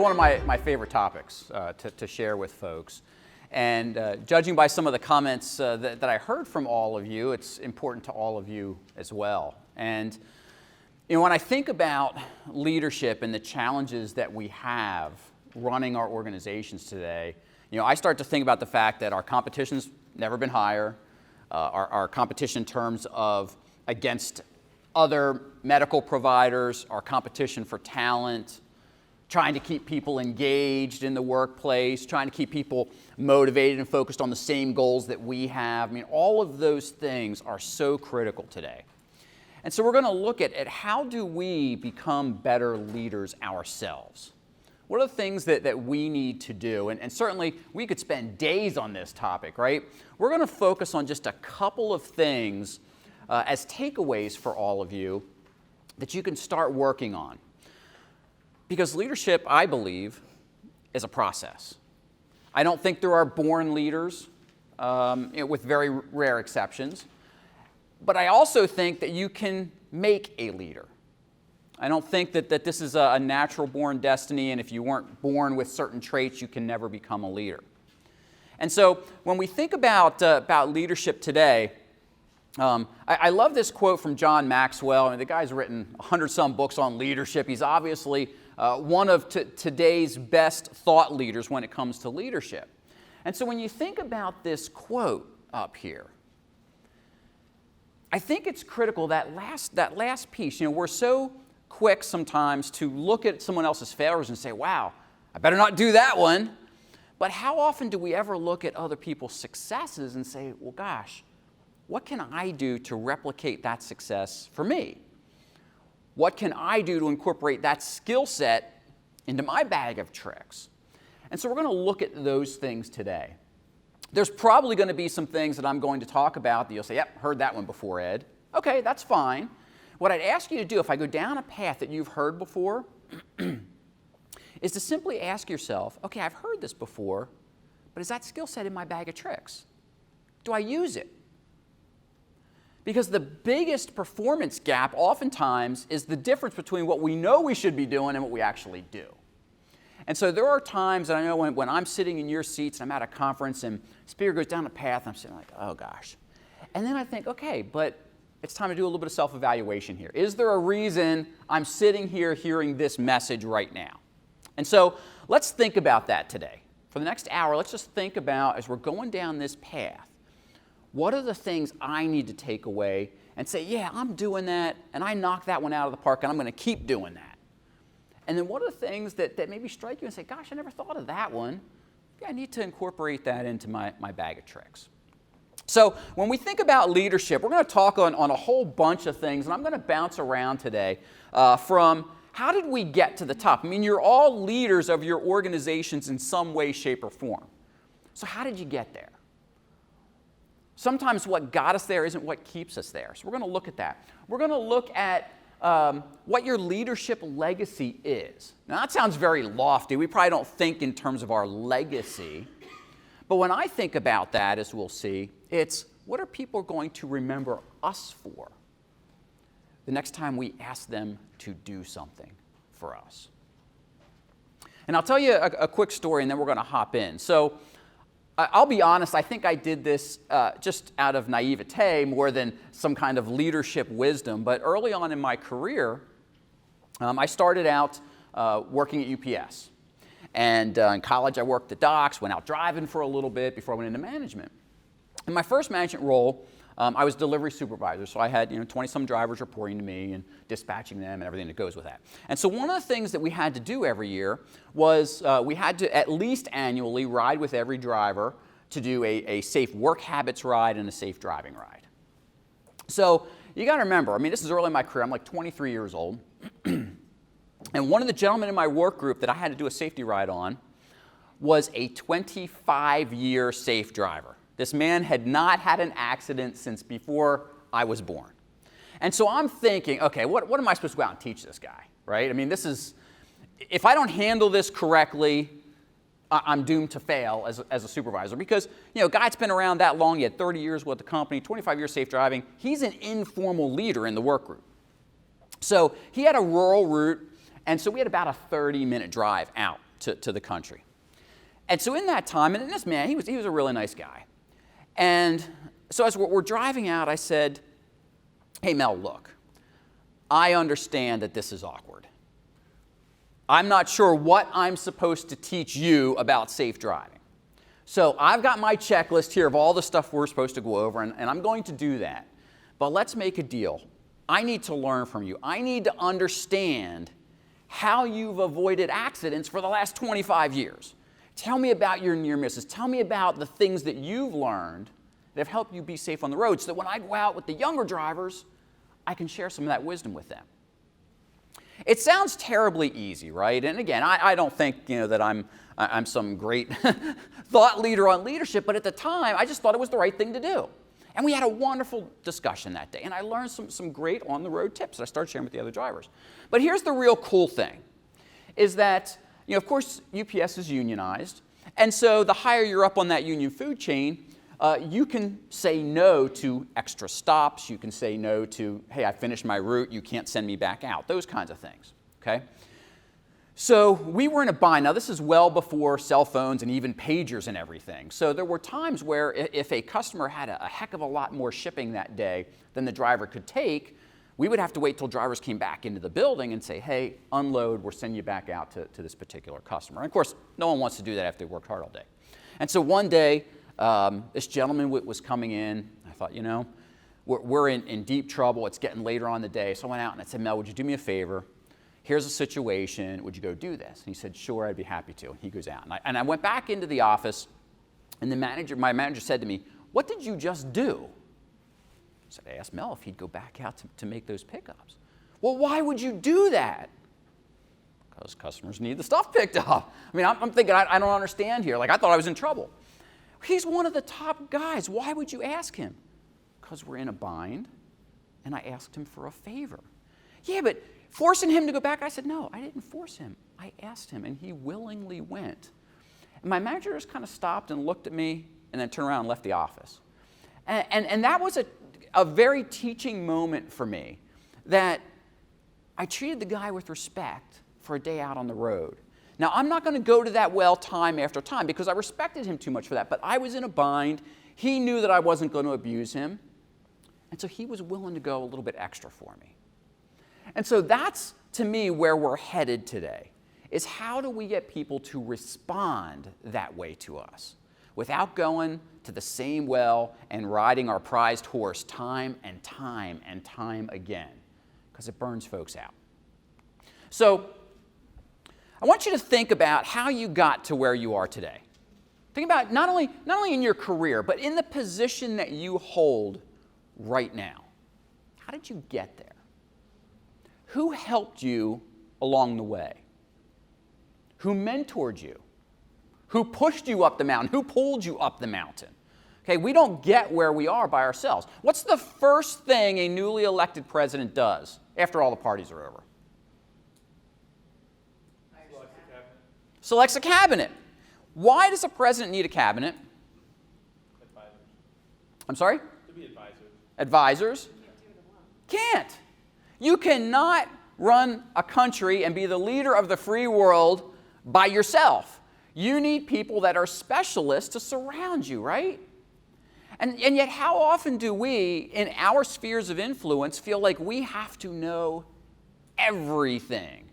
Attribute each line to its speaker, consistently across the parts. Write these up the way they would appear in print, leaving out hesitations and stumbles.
Speaker 1: one of my favorite topics to share with folks. And judging by some of the comments that I heard from all of you, it's important to all of you as well. And when I think about leadership and the challenges that we have running our organizations today, I start to think about the fact that our competition's never been higher. Our competition in terms of against other medical providers, our competition for talent, trying to keep people engaged in the workplace, trying to keep people motivated and focused on the same goals that we have. All of those things are so critical today. And so we're going to look at how do we become better leaders ourselves? What are the things that we need to do? And certainly we could spend days on this topic, right? We're going to focus on just a couple of things as takeaways for all of you that you can start working on. Because leadership, I believe, is a process. I don't think there are born leaders, with very rare exceptions. But I also think that you can make a leader. I don't think that this is a natural born destiny, and if you weren't born with certain traits, you can never become a leader. And so when we think about leadership today, I love this quote from John Maxwell. The guy's written 100-some books on leadership. He's obviously one of today's best thought leaders when it comes to leadership. And so when you think about this quote up here, I think it's critical, that last piece. We're so quick sometimes to look at someone else's failures and say, wow, I better not do that one. But how often do we ever look at other people's successes and say, well, gosh, what can I do to replicate that success for me? What can I do to incorporate that skill set into my bag of tricks? And so we're going to look at those things today. There's probably going to be some things that I'm going to talk about that you'll say, yep, heard that one before, Ed. Okay, that's fine. What I'd ask you to do, if I go down a path that you've heard before, is to simply ask yourself, okay, I've heard this before, but is that skill set in my bag of tricks? Do I use it? Because the biggest performance gap oftentimes is the difference between what we know we should be doing and what we actually do. And so there are times that I know when I'm sitting in your seats and I'm at a conference and speaker goes down a path, and I'm sitting like, oh gosh. And then I think, okay, but it's time to do a little bit of self-evaluation here. Is there a reason I'm sitting here hearing this message right now? And so let's think about that today. For the next hour, let's just think about, as we're going down this path, what are the things I need to take away and say, yeah, I'm doing that, and I knocked that one out of the park, and I'm going to keep doing that. And then what are the things that maybe strike you and say, gosh, I never thought of that one. Yeah, I need to incorporate that into my bag of tricks. So when we think about leadership, we're going to talk on a whole bunch of things, and I'm going to bounce around today from how did we get to the top? You're all leaders of your organizations in some way, shape, or form. So how did you get there? Sometimes what got us there isn't what keeps us there. So we're going to look at that. We're going to look at what your leadership legacy is. Now that sounds very lofty. We probably don't think in terms of our legacy. But when I think about that, as we'll see, it's what are people going to remember us for the next time we ask them to do something for us. And I'll tell you a quick story, and then we're going to hop in. So I'll be honest, I think I did this just out of naivete more than some kind of leadership wisdom. But early on in my career, I started out working at UPS. And in college, I worked the docks, went out driving for a little bit before I went into management. In my first management role, I was delivery supervisor. So I had 20-some drivers reporting to me and dispatching them and everything that goes with that. And so one of the things that we had to do every year was we had to at least annually ride with every driver to do a safe work habits ride and a safe driving ride. So you got to remember, this is early in my career. I'm like 23 years old. And one of the gentlemen in my work group that I had to do a safety ride on was a 25-year safe driver. This man had not had an accident since before I was born. And so I'm thinking, okay, what am I supposed to go out and teach this guy, right? This is, if I don't handle this correctly, I'm doomed to fail as a supervisor because, a guy that's been around that long, he had 30 years with the company, 25 years safe driving, he's an informal leader in the work group. So he had a rural route, and so we had about a 30-minute drive out. to the country. And so in that time, and this man, he was a really nice guy. And so as we're driving out, I said, hey, Mel, look, I understand that this is awkward. I'm not sure what I'm supposed to teach you about safe driving. So I've got my checklist here of all the stuff we're supposed to go over, and I'm going to do that. But let's make a deal. I need to learn from you. I need to understand how you've avoided accidents for the last 25 years. Tell me about your near misses. Tell me about the things that you've learned that have helped you be safe on the road so that when I go out with the younger drivers, I can share some of that wisdom with them. It sounds terribly easy, right? And again, I don't think that I'm some great thought leader on leadership, but at the time, I just thought it was the right thing to do. And we had a wonderful discussion that day, and I learned some great on-the-road tips that I started sharing with the other drivers. But here's the real cool thing, is that, of course, UPS is unionized, and so the higher you're up on that union food chain, you can say no to extra stops. You can say no to, hey, I finished my route. You can't send me back out. Those kinds of things, okay? So we were in a bind. Now, this is well before cell phones and even pagers and everything. So there were times where if a customer had a heck of a lot more shipping that day than the driver could take, we would have to wait till drivers came back into the building and say, hey, unload. We're sending you back out to this particular customer. And of course, no one wants to do that after they worked hard all day. And so one day, this gentleman was coming in. I thought, we're in deep trouble. It's getting later on in the day. So I went out and I said, Mel, would you do me a favor? Here's a situation. Would you go do this? And he said, sure, I'd be happy to. And he goes out. And I went back into the office, and my manager said to me, what did you just do? I said, I asked Mel if he'd go back out to make those pickups. Well, why would you do that? Because customers need the stuff picked up. I mean, I'm thinking, I don't understand here. Like, I thought I was in trouble. He's one of the top guys. Why would you ask him? Because we're in a bind, and I asked him for a favor. Yeah, but forcing him to go back, I said, no, I didn't force him. I asked him, and he willingly went. And my manager just kind of stopped and looked at me and then turned around and left the office. And that was a very teaching moment for me, that I treated the guy with respect for a day out on the road. Now, I'm not going to go to that well time after time because I respected him too much for that, but I was in a bind. He knew that I wasn't going to abuse him, and so he was willing to go a little bit extra for me. And so that's, to me, where we're headed today, is how do we get people to respond that way to us without going to the same well and riding our prized horse time and time and time again, because it burns folks out. So I want you to think about how you got to where you are today. Think about not only in your career, but in the position that you hold right now. How did you get there? Who helped you along the way? Who mentored you? Who pushed you up the mountain? Who pulled you up the mountain? Okay, we don't get where we are by ourselves. What's the first thing a newly elected president does after all the parties are over? Selects a cabinet. Why does a president need a cabinet?
Speaker 2: Advisors.
Speaker 1: I'm sorry?
Speaker 2: To be advisors.
Speaker 1: Advisors? Can't. You cannot run a country and be the leader of the free world by yourself. You need people that are specialists to surround you, right? And yet, how often do we, in our spheres of influence, feel like we have to know everything?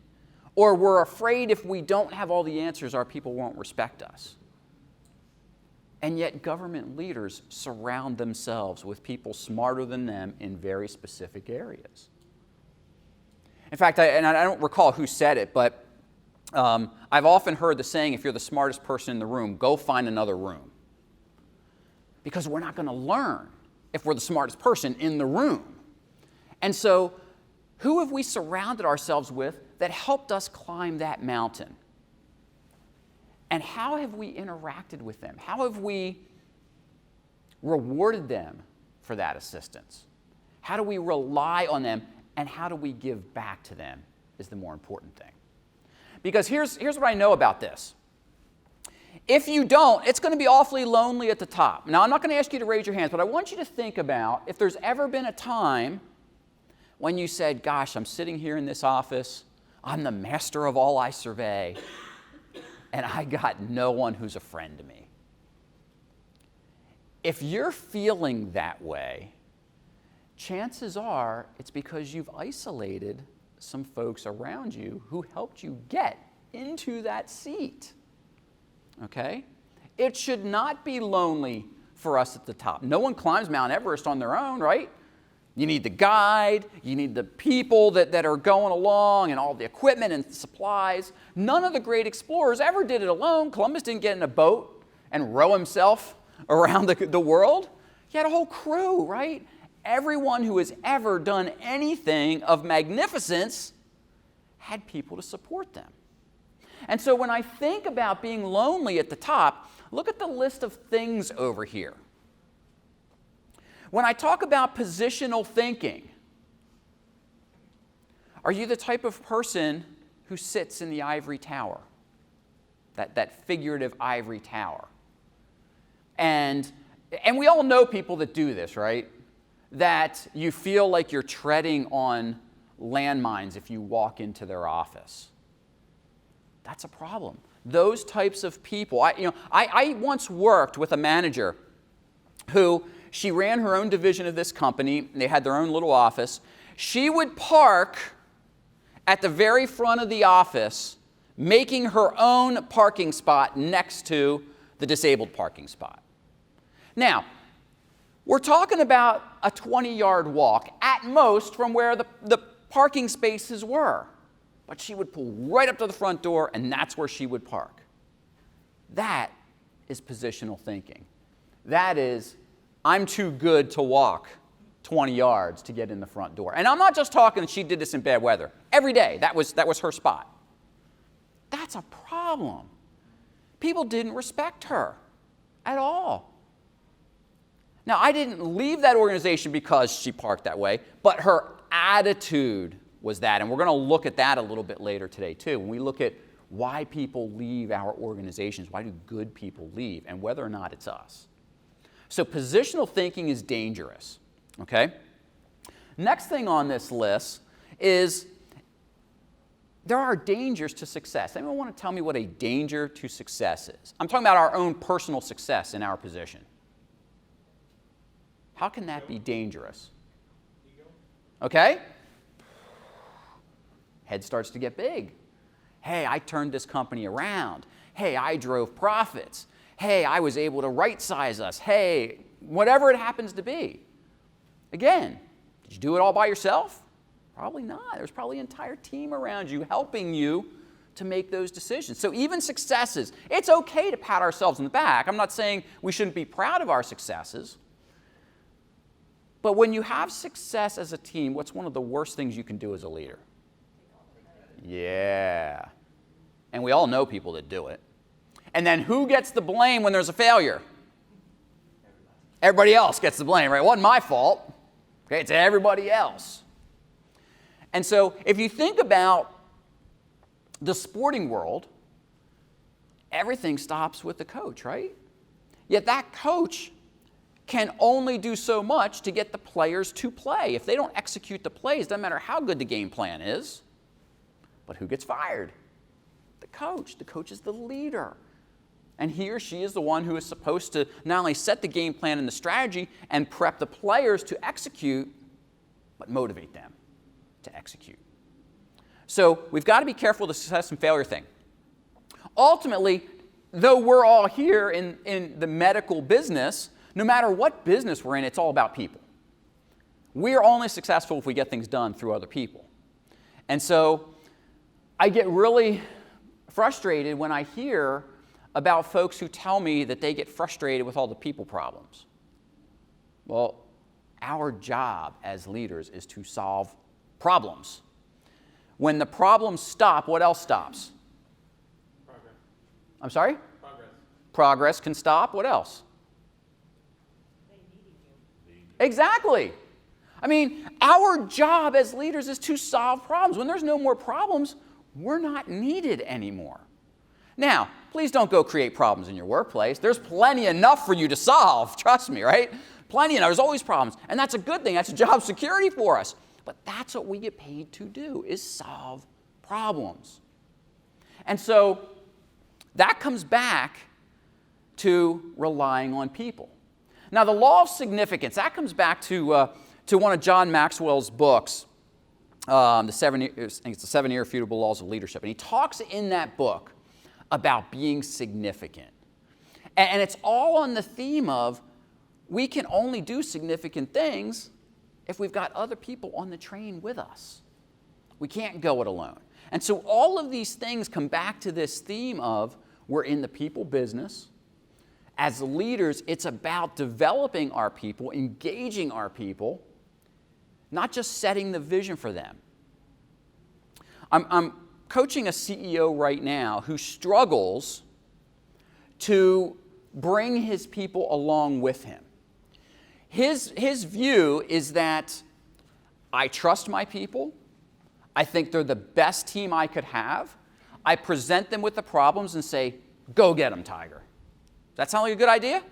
Speaker 1: Or we're afraid if we don't have all the answers, our people won't respect us. And yet government leaders surround themselves with people smarter than them in very specific areas. In fact, I don't recall who said it, but I've often heard the saying, if you're the smartest person in the room, go find another room. Because we're not going to learn if we're the smartest person in the room. And so, who have we surrounded ourselves with that helped us climb that mountain? And how have we interacted with them? How have we rewarded them for that assistance? How do we rely on them, and how do we give back to them is the more important thing. Because here's what I know about this. If you don't, it's going to be awfully lonely at the top. Now, I'm not going to ask you to raise your hands, but I want you to think about if there's ever been a time when you said, gosh, I'm sitting here in this office, I'm the master of all I survey, and I got no one who's a friend to me. If you're feeling that way, chances are it's because you've isolated some folks around you who helped you get into that seat. Okay? It should not be lonely for us at the top. No one climbs Mount Everest on their own, right? You need the guide, you need the people that are going along and all the equipment and supplies. None of the great explorers ever did it alone. Columbus didn't get in a boat and row himself around the world. He had a whole crew, right? Everyone who has ever done anything of magnificence had people to support them. And so when I think about being lonely at the top, look at the list of things over here. When I talk about positional thinking, are you the type of person who sits in the ivory tower? That figurative ivory tower. And we all know people that do this, right? That you feel like you're treading on landmines if you walk into their office. That's a problem. Those types of people. I once worked with a manager who, she ran her own division of this company. They had their own little office. She would park at the very front of the office, making her own parking spot next to the disabled parking spot. Now, we're talking about a 20-yard walk, at most, from where the parking spaces were. But she would pull right up to the front door, and that's where she would park. That is positional thinking. That is, I'm too good to walk 20 yards to get in the front door. And I'm not just talking that she did this in bad weather. Every day, that was her spot. That's a problem. People didn't respect her at all. Now, I didn't leave that organization because she parked that way, but her attitude was that. And we're going to look at that a little bit later today, too. When we look at why people leave our organizations, why do good people leave, and whether or not it's us. So positional thinking is dangerous, okay? Next thing on this list is there are dangers to success. Anyone want to tell me what a danger to success is? I'm talking about our own personal success in our position. How can that be dangerous? Okay? Head starts to get big. Hey, I turned this company around. Hey, I drove profits. Hey, I was able to right-size us. Hey, whatever it happens to be. Again, did you do it all by yourself? Probably not. There's probably an entire team around you helping you to make those decisions. So even successes, it's okay to pat ourselves on the back. I'm not saying we shouldn't be proud of our successes. But when you have success as a team, what's one of the worst things you can do as a leader? Yeah. And we all know people that do it. And then who gets the blame when there's a failure? Everybody else gets the blame, right? It wasn't my fault. Okay, it's everybody else. And so if you think about the sporting world, everything stops with the coach, right? Yet that coach can only do so much to get the players to play. If they don't execute the plays, doesn't matter how good the game plan is. But who gets fired? The coach. The coach is the leader. And he or she is the one who is supposed to not only set the game plan and the strategy and prep the players to execute, but motivate them to execute. So we've got to be careful with the success and failure thing. Ultimately, though we're all here in the medical business, no matter what business we're in, it's all about people. We're only successful if we get things done through other people. And so I get really frustrated when I hear about folks who tell me that they get frustrated with all the people problems. Well, our job as leaders is to solve problems. When the problems stop, what else stops?
Speaker 2: Progress.
Speaker 1: I'm sorry?
Speaker 2: Progress.
Speaker 1: Progress can stop. What else? Exactly. I mean, our job as leaders is to solve problems. When there's no more problems, we're not needed anymore. Now, please don't go create problems in your workplace. There's plenty enough for you to solve, trust me, right? Plenty enough. There's always problems. And that's a good thing. That's job security for us. But that's what we get paid to do, is solve problems. And so That comes back to relying on people. Now, the law of significance, that comes back to one of John Maxwell's books, the 7 Irrefutable Laws of Leadership. And he talks in that book about being significant. And it's all on the theme of we can only do significant things if we've got other people on the train with us. We can't go it alone. And so all of these things come back to this theme of we're in the people business. As leaders, it's about developing our people, engaging our people, not just setting the vision for them. I'm coaching a CEO right now who struggles to bring his people along with him. His view is that I trust my people. I think they're the best team I could have. I present them with the problems and say, go get them, Tiger. Does that sound like a good idea?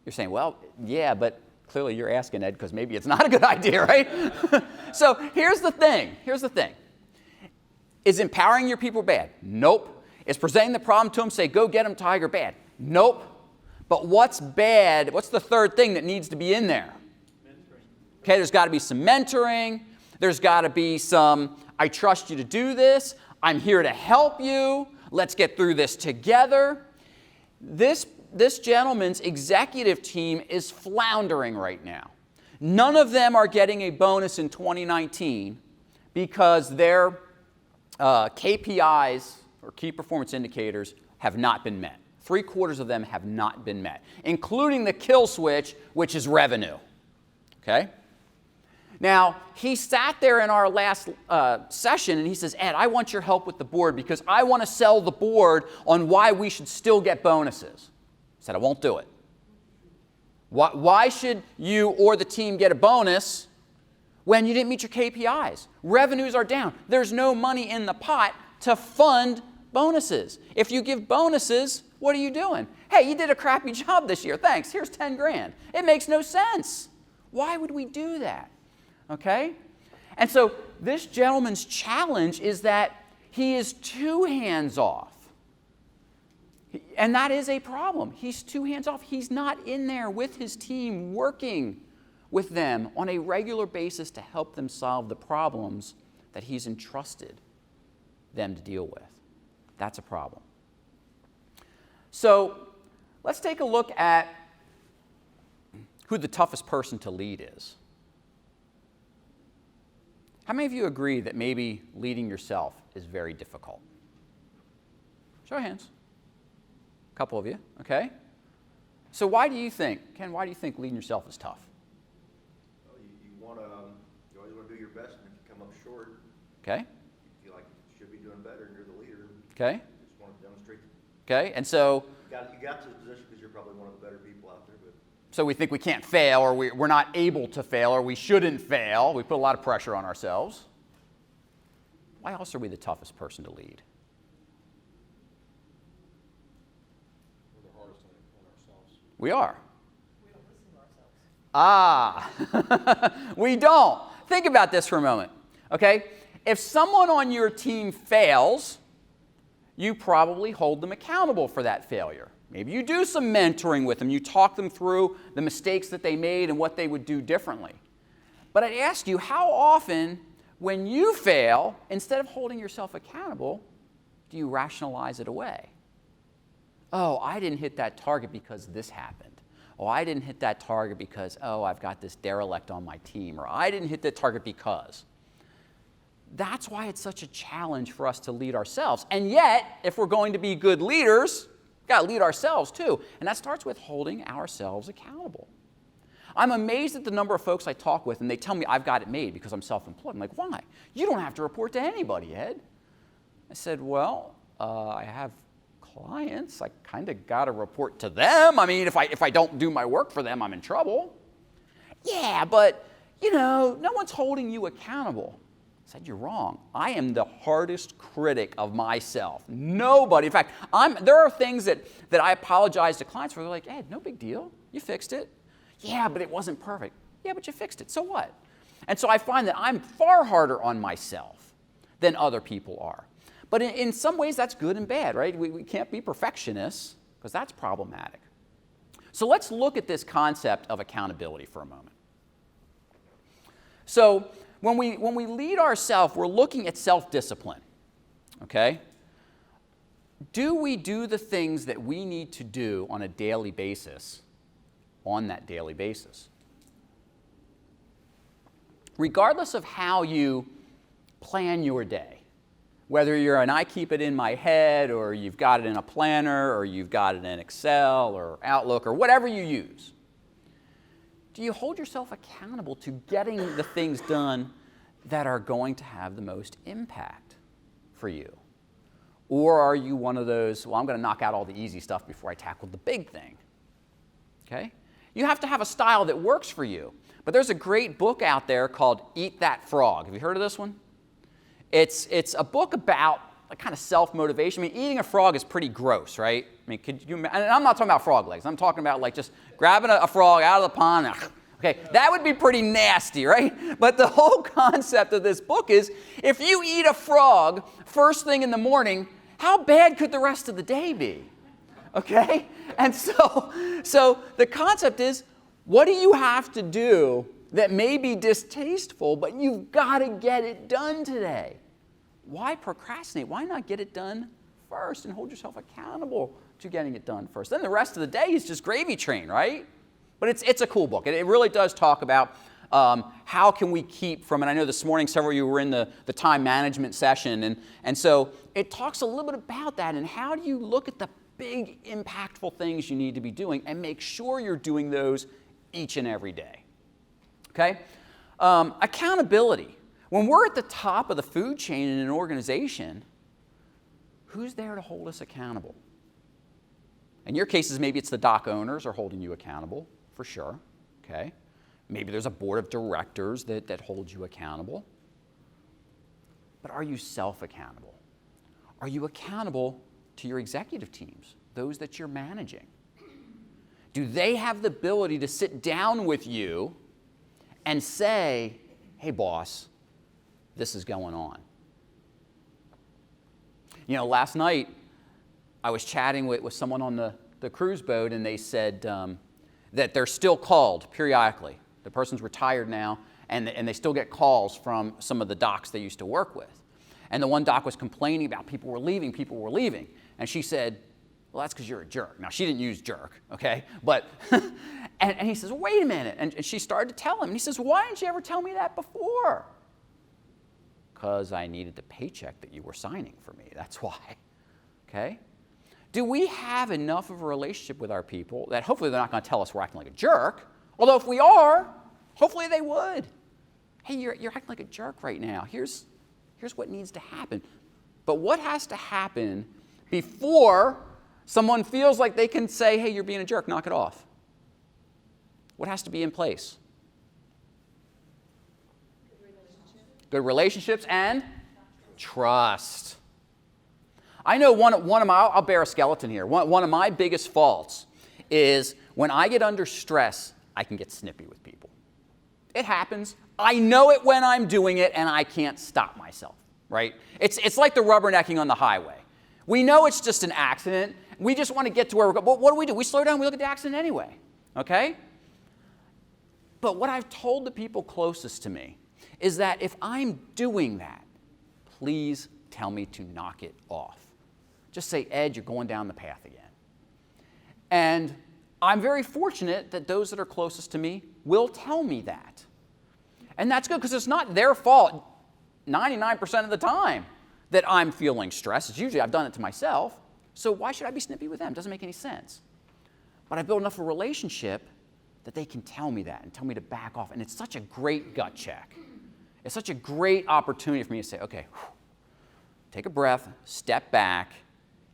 Speaker 1: You're saying, well, yeah, but clearly you're asking, Ed, because maybe it's not a good idea, right? So here's the thing. Is empowering your people bad? Nope. Is presenting the problem to them, say, go get them, Tiger, bad? Nope. But what's bad? What's the third thing that needs to be in there? Mentoring. Okay, there's got to be some mentoring. There's got to be some, I trust you to do this. I'm here to help you. Let's get through this together. This gentleman's executive team is floundering right now. None of them are getting a bonus in 2019 because their KPIs, or key performance indicators, have not been met. 3/4 of them have not been met, including the kill switch, which is revenue. Okay? Now, he sat there in our last session and he says, Ed, I want your help with the board because I want to sell the board on why we should still get bonuses. I said, I won't do it. Why should you or the team get a bonus when you didn't meet your KPIs? Revenues are down. There's no money in the pot to fund bonuses. If you give bonuses, what are you doing? Hey, you did a crappy job this year. Thanks. Here's 10 grand. It makes no sense. Why would we do that? Okay? And so this gentleman's challenge is that he is too hands-off. And that is a problem. He's too hands-off. He's not in there with his team working with them on a regular basis to help them solve the problems that he's entrusted them to deal with. That's a problem. So let's take a look at who the toughest person to lead is. How many of you agree that maybe leading yourself is very difficult? Show of hands. A couple of you, okay? So why do you think, Ken, why do you think leading yourself is tough?
Speaker 3: Well, you always want to do your best, and if you come up short,
Speaker 1: Okay.
Speaker 3: you feel like you should be doing better, and you're the leader.
Speaker 1: Okay.
Speaker 3: You just want to demonstrate.
Speaker 1: Okay, and so
Speaker 3: You got to this position because you're probably one of the better people out there. But
Speaker 1: so we think we can't fail, or we're not able to fail, or we shouldn't fail. We put a lot of pressure on ourselves. Why else are we the toughest person to lead?
Speaker 2: We're the hardest on ourselves.
Speaker 1: We are.
Speaker 4: We don't listen to ourselves.
Speaker 1: We don't. Think about this for a moment, okay? If someone on your team fails, you probably hold them accountable for that failure. Maybe you do some mentoring with them. You talk them through the mistakes that they made and what they would do differently. But I'd ask you, how often when you fail, instead of holding yourself accountable, do you rationalize it away? Oh, I didn't hit that target because this happened. Oh, I didn't hit that target because, oh, I've got this derelict on my team. Or I didn't hit that target because. That's why it's such a challenge for us to lead ourselves. And yet, if we're going to be good leaders, we've got to lead ourselves too. And that starts with holding ourselves accountable. I'm amazed at the number of folks I talk with, and they tell me I've got it made because I'm self-employed. I'm like, why? You don't have to report to anybody, Ed. I said, well, I have clients. I kind of got to report to them. I mean, if I don't do my work for them, I'm in trouble. Yeah, but, no one's holding you accountable. I said, you're wrong. I am the hardest critic of myself. Nobody. In fact, there are things that I apologize to clients for. They're like, Ed, no big deal. You fixed it. Yeah, but it wasn't perfect. Yeah, but you fixed it. So what? And so I find that I'm far harder on myself than other people are. But in some ways, that's good and bad, right? We can't be perfectionists because that's problematic. So let's look at this concept of accountability for a moment. So when we lead ourselves, we're looking at self-discipline, okay? Do we do the things that we need to do on a daily basis, on that daily basis? Regardless of how you plan your day, whether you're an I keep it in my head, or you've got it in a planner, or you've got it in Excel or Outlook or whatever you use, do you hold yourself accountable to getting the things done that are going to have the most impact for you? Or are you one of those, well, I'm going to knock out all the easy stuff before I tackle the big thing? Okay? You have to have a style that works for you. But there's a great book out there called Eat That Frog. Have you heard of this one? It's a book about a kind of self-motivation. I mean, eating a frog is pretty gross, right? I mean, could you? And I'm not talking about frog legs. I'm talking about like just grabbing a frog out of the pond. Okay, that would be pretty nasty, right? But the whole concept of this book is if you eat a frog first thing in the morning, how bad could the rest of the day be? Okay? And so the concept is, what do you have to do that may be distasteful, but you've got to get it done today? Why procrastinate? Why not get it done first and hold yourself accountable to getting it done first? Then the rest of the day is just gravy train, right? But it's a cool book. It really does talk about how can we keep from, and I know this morning several of you were in the time management session, and so it talks a little bit about that, and how do you look at the big impactful things you need to be doing and make sure you're doing those each and every day. Okay? Accountability. When we're at the top of the food chain in an organization, who's there to hold us accountable? In your cases, maybe it's the dock owners are holding you accountable, for sure. Okay? Maybe there's a board of directors that holds you accountable. But are you self-accountable? Are you accountable to your executive teams, those that you're managing? Do they have the ability to sit down with you and say, hey, boss, this is going on? You know, last night I was chatting with someone on the cruise boat, and they said that they're still called periodically. The person's retired now, and they still get calls from some of the docks they used to work with. And the one doc was complaining about people were leaving. And she said, well, that's because you're a jerk. Now, she didn't use jerk, okay? But, and he says, wait a minute. And she started to tell him. And he says, why didn't you ever tell me that before? Because I needed the paycheck that you were signing for me. That's why, okay? Do we have enough of a relationship with our people that hopefully they're not going to tell us we're acting like a jerk? Although if we are, hopefully they would. Hey, you're acting like a jerk right now. Here's what needs to happen. But what has to happen before someone feels like they can say, hey, you're being a jerk, knock it off? What has to be in place? Good relationships and trust. I know one of my, I'll bear a skeleton here. One of my biggest faults is when I get under stress, I can get snippy with people. It happens. I know it when I'm doing it, and I can't stop myself, right? It's like the rubbernecking on the highway. We know it's just an accident. We just want to get to where we're going. But what do? We slow down, we look at the accident anyway, okay? But what I've told the people closest to me is that if I'm doing that, please tell me to knock it off. Just say, Ed, you're going down the path again. And I'm very fortunate that those that are closest to me will tell me that. And that's good because it's not their fault 99% of the time that I'm feeling stressed. It's usually I've done it to myself. So why should I be snippy with them? It doesn't make any sense. But I've built enough of a relationship that they can tell me that and tell me to back off. And it's such a great gut check. It's such a great opportunity for me to say, okay, take a breath, step back.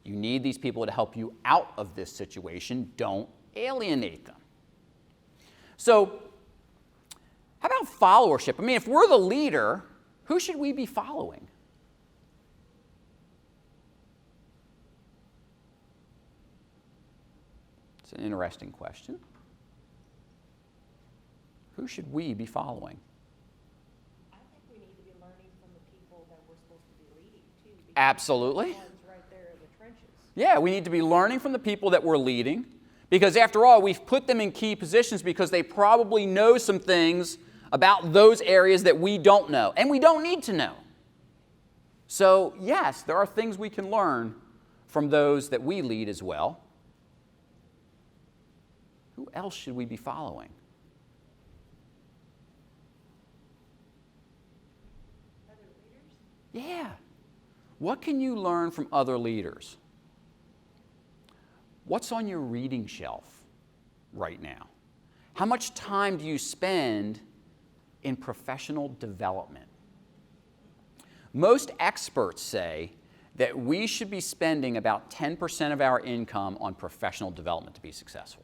Speaker 1: You need these people to help you out of this situation. Don't alienate them. So how about followership? I mean, if we're the leader, who should we be following? It's an interesting question. Who should we be following? Absolutely.
Speaker 4: One's right there in the trenches.
Speaker 1: Yeah, we need to be learning from the people that we're leading, because after all, we've put them in key positions because they probably know some things about those areas that we don't know, and we don't need to know. So yes, there are things we can learn from those that we lead as well. Who else should we be following?
Speaker 4: Other leaders?
Speaker 1: Yeah. What can you learn from other leaders? What's on your reading shelf right now? How much time do you spend in professional development? Most experts say that we should be spending about 10% of our income on professional development to be successful.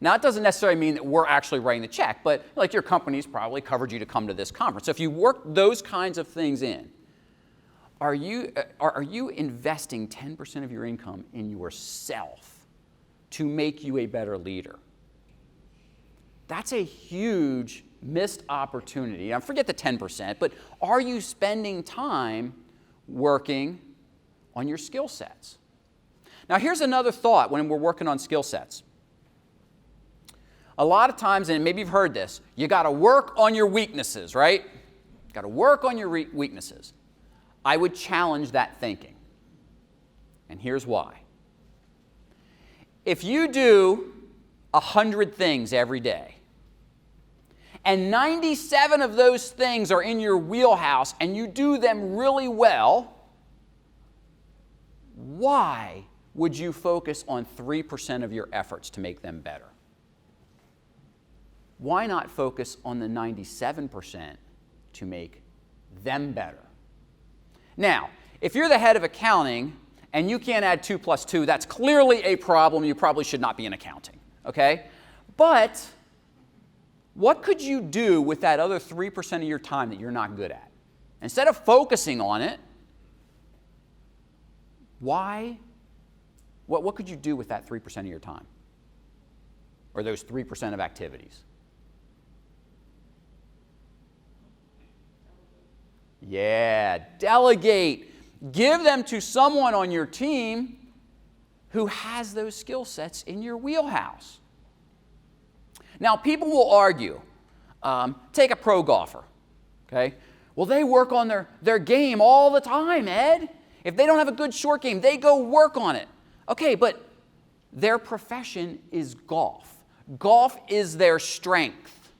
Speaker 1: Now, it doesn't necessarily mean that we're actually writing the check, but like your company's probably covered you to come to this conference. So if you work those kinds of things in, are you investing 10% of your income in yourself to make you a better leader? That's a huge missed opportunity. Now, forget the 10%, but are you spending time working on your skill sets? Now, here's another thought when we're working on skill sets. A lot of times, and maybe you've heard this, you got to work on your weaknesses, right? Got to work on your weaknesses. I would challenge that thinking. And here's why. If you do 100 things every day, and 97 of those things are in your wheelhouse, and you do them really well, why would you focus on 3% of your efforts to make them better? Why not focus on the 97% to make them better? Now, if you're the head of accounting and you can't add 2 plus 2, that's clearly a problem. You probably should not be in accounting, okay? But what could you do with that other 3% of your time that you're not good at? Instead of focusing on it, what could you do with that 3% of your time? Or those 3% of activities? Yeah, delegate. Give them to someone on your team who has those skill sets in your wheelhouse. Now, people will argue. Take a pro golfer, okay? Well, they work on their game all the time, Ed. If they don't have a good short game, they go work on it. Okay, but their profession is golf. Golf is their strength.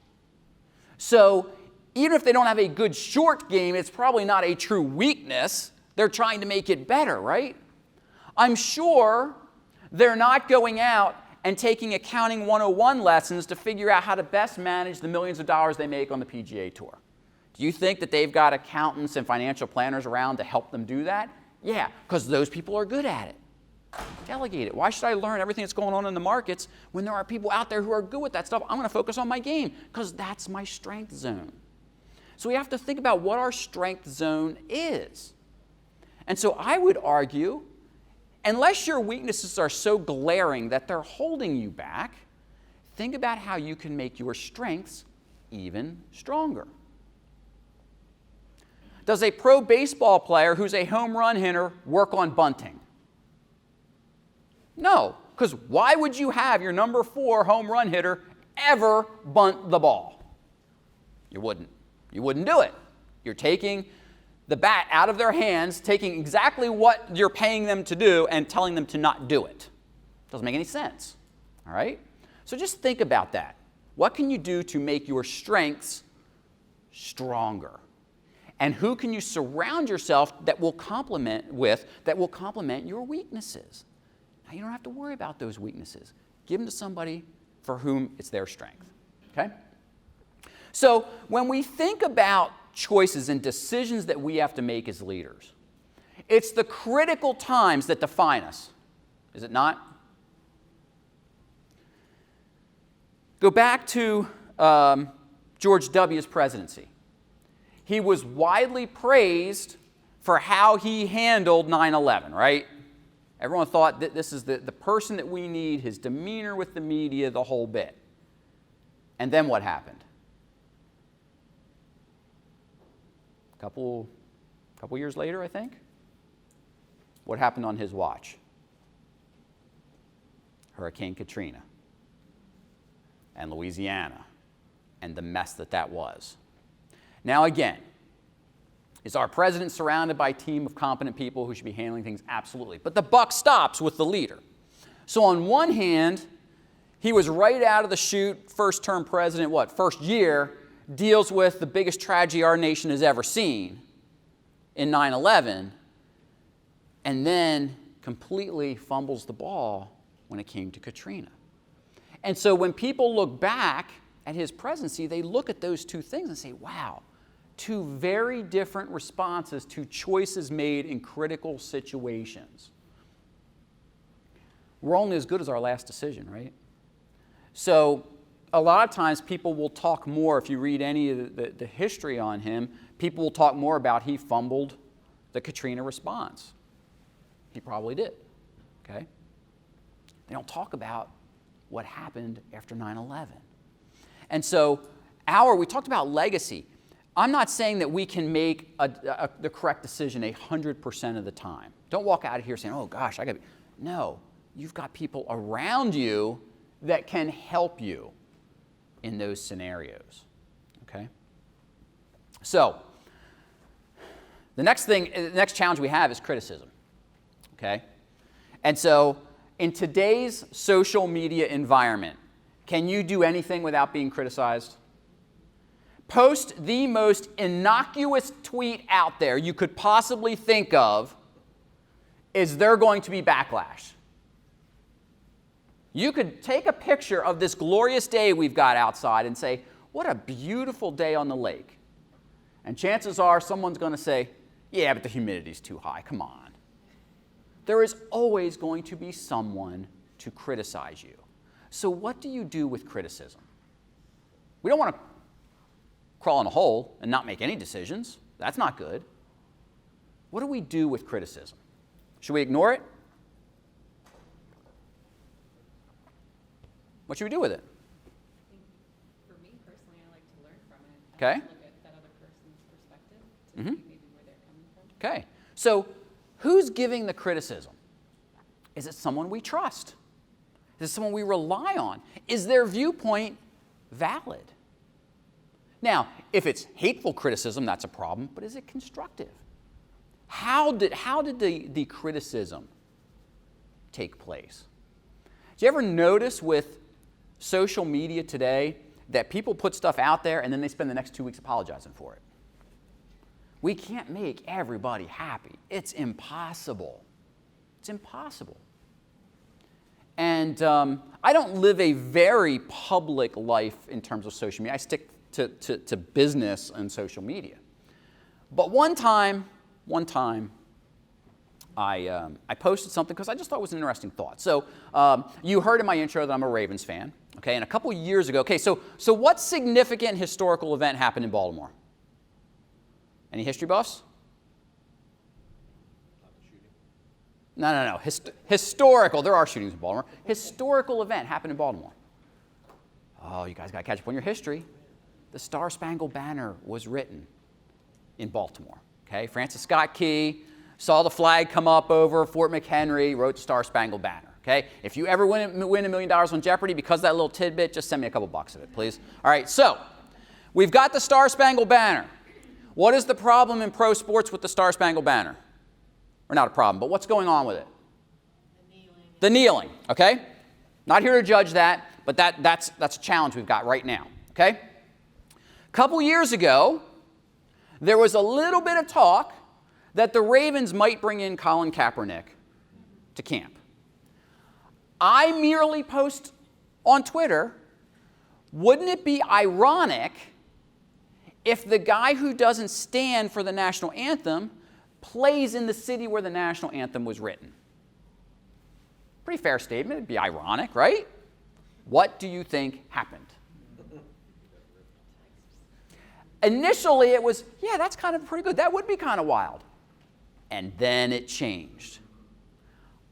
Speaker 1: So even if they don't have a good short game, it's probably not a true weakness. They're trying to make it better, right? I'm sure they're not going out and taking accounting 101 lessons to figure out how to best manage the millions of dollars they make on the PGA Tour. Do you think that they've got accountants and financial planners around to help them do that? Yeah, because those people are good at it. Delegate it. Why should I learn everything that's going on in the markets when there are people out there who are good with that stuff? I'm going to focus on my game because that's my strength zone. So we have to think about what our strength zone is. And so I would argue, unless your weaknesses are so glaring that they're holding you back, think about how you can make your strengths even stronger. Does a pro baseball player who's a home run hitter work on bunting? No, because why would you have your number 4 home run hitter ever bunt the ball? You wouldn't. You wouldn't do it. You're taking the bat out of their hands, taking exactly what you're paying them to do and telling them to not do it. Doesn't make any sense. All right? So just think about that. What can you do to make your strengths stronger? And who can you surround yourself that will complement your weaknesses? Now, you don't have to worry about those weaknesses. Give them to somebody for whom it's their strength. Okay? So when we think about choices and decisions that we have to make as leaders, it's the critical times that define us. Is it not? Go back to George W.'s presidency. He was widely praised for how he handled 9/11, right? Everyone thought that this is the person that we need, his demeanor with the media, the whole bit. And then what happened? Couple years later, I think, What happened on his watch? Hurricane Katrina and Louisiana and the mess that was. Now again, is our president surrounded by a team of competent people who should be handling things? Absolutely. But the buck stops with the leader. So on one hand, he was right out of the chute, first-term president, first year, deals with the biggest tragedy our nation has ever seen in 9/11, and then completely fumbles the ball when it came to Katrina. And so when people look back at his presidency, they look at those two things and say, wow, two very different responses to choices made in critical situations. We're only as good as our last decision, right? So a lot of times people will talk more, if you read any of the history on him, people will talk more about he fumbled the Katrina response. He probably did, okay? They don't talk about what happened after 9/11. And so we talked about legacy. I'm not saying that we can make the correct decision 100% of the time. Don't walk out of here saying, oh gosh, no, you've got people around you that can help you in those scenarios, okay? So the next challenge we have is criticism, okay? And so in today's social media environment, can you do anything without being criticized? Post the most innocuous tweet out there you could possibly think of. Is there going to be backlash? You could take a picture of this glorious day we've got outside and say, what a beautiful day on the lake. And chances are someone's going to say, yeah, but the humidity's too high, come on. There is always going to be someone to criticize you. So what do you do with criticism? We don't want to crawl in a hole and not make any decisions. That's not good. What do we do with criticism? Should we ignore it? What should we do with it?
Speaker 5: For me personally, I like to learn from it.
Speaker 1: Okay.
Speaker 5: Look at that other person's perspective to see maybe where they're coming from.
Speaker 1: Okay. So who's giving the criticism? Is it someone we trust? Is it someone we rely on? Is their viewpoint valid? Now, if it's hateful criticism, that's a problem, but is it constructive? How did the criticism take place? Do you ever notice with social media today that people put stuff out there and then they spend the next 2 weeks apologizing for it? We can't make everybody happy. It's impossible. It's impossible. And I don't live a very public life in terms of social media. I stick to business and social media. But one time, I posted something because I just thought it was an interesting thought. So you heard in my intro that I'm a Ravens fan, okay? And a couple years ago, okay, so what significant historical event happened in Baltimore? Any history buffs? No. Historical. There are shootings in Baltimore. Historical event happened in Baltimore. Oh, you guys got to catch up on your history. The Star-Spangled Banner was written in Baltimore, okay? Francis Scott Key saw the flag come up over Fort McHenry, wrote Star-Spangled Banner, okay? If you ever win $1 million on Jeopardy because of that little tidbit, just send me a couple bucks of it, please. All right, so we've got the Star-Spangled Banner. What is the problem in pro sports with the Star-Spangled Banner? Or not a problem, but what's going on with it? The kneeling, okay? Not here to judge that, but that's a challenge we've got right now, okay? A couple years ago, there was a little bit of talk that the Ravens might bring in Colin Kaepernick to camp. I merely post on Twitter, wouldn't it be ironic if the guy who doesn't stand for the national anthem plays in the city where the national anthem was written? Pretty fair statement. It'd be ironic, right? What do you think happened? Initially, it was, yeah, that's kind of pretty good. That would be kind of wild. And then it changed.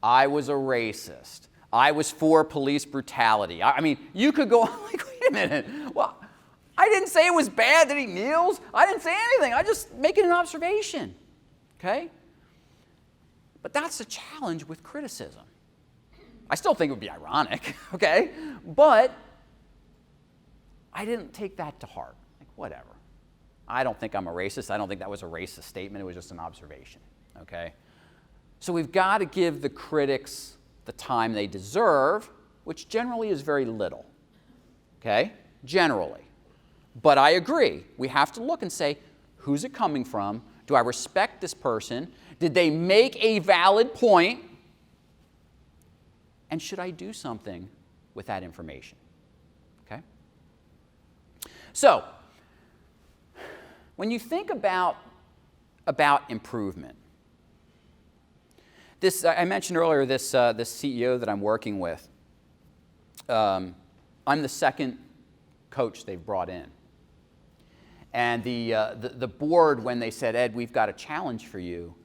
Speaker 1: I was a racist. I was for police brutality. I mean, you could go like, wait a minute. Well, I didn't say it was bad that he kneels. I didn't say anything. I just making an observation. Okay? But that's a challenge with criticism. I still think it would be ironic, okay? But I didn't take that to heart. Like, whatever. I don't think I'm a racist. I don't think that was a racist statement. It was just an observation, okay? So we've got to give the critics the time they deserve, which generally is very little, okay? Generally. But I agree. We have to look and say, who's it coming from? Do I respect this person? Did they make a valid point? And should I do something with that information? Okay? So, when you think about improvement, I mentioned earlier this CEO that I'm working with. I'm the second coach they've brought in. And the board, when they said, Ed, we've got a challenge for you,